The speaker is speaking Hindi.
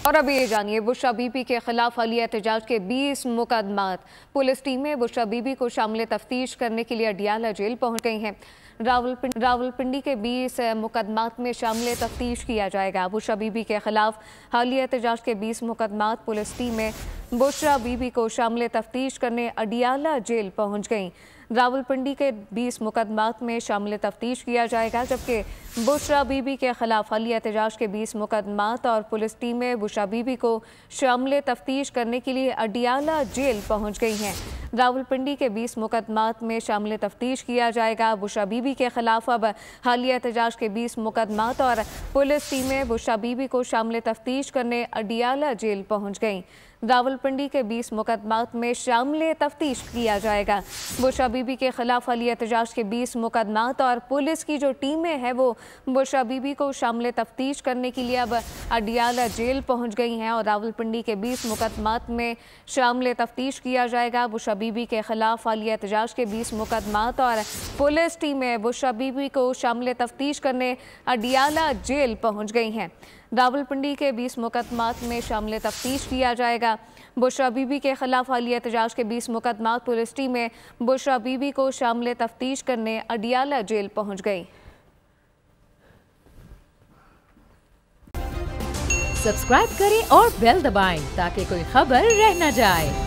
और अभी ये जानिए, बुशरा बीबी के खिलाफ हालिया एहतजाज के 20 मुकदमात। पुलिस टीमें बुशरा बीबी को शामिल तफ्तीश करने के लिए अडियाला जेल पहुंच गई हैं। रावलपिंडी के 20 मुकदमात में शामिल तफ्तीश किया जाएगा। बुशरा बीबी के खिलाफ हालिया एहतजाज के 20 मुकदमात। पुलिस टीमें बुशरा बीबी को शामिल तफ्तीश करने अडियाला जेल पहुंच गई। रावलपिंडी के 20 मुकदमात में शामिल तफ्तीश किया जाएगा, जबकि बुशरा बीबी के खिलाफ हालिया एहतजाज के 20 मुकदमात और पुलिस टीमें बुशरा बीबी को शामिल तफ्तीश करने के लिए अडियाला जेल पहुंच गई हैं। रावलपिंडी के 20 मुकदमात में शामिल तफ्तीश किया जाएगा। बुशरा बीबी के खिलाफ अब हालिया एहतजाज के 20 मुकदमात और पुलिस टीमें बुशरा बीबी को शामिल तफ्तीश करने अडियाला जेल पहुंच गई। रावलपिंडी के 20 मुकदमात में शामिल तफ्तीश किया जाएगा। बुशरा बीबी के खिलाफ हालिया एहतजाज के 20 मुकदमात और पुलिस की जो टीमें हैं वो बुशरा बीबी को शामिल तफ्तीश करने के लिए अब अडियाला जेल पहुंच गई हैं और रावलपिंडी के 20 मुकदमात में शामिल तफ्तीश किया जाएगा। बुशरा बीबी के खिलाफ हालिया एहतजाज के 20 मुकदमात और पुलिस टीमें बुशरा बीबी को शामिल तफ्तीश करने अडियाला जेल पहुँच गई हैं। रावलपिंडी के 20 मुकदमात में शामिल तफ्तीश किया जाएगा। बुशरा बीबी के खिलाफ हालिया एहतजाज के 20 मुकदमात। पुलिस टीमें बुशरा बीबी को शामिल तफ्तीश करने अडियाला जेल पहुंच गई। सब्सक्राइब करें और बेल दबाएं ताकि कोई खबर रह न जाए।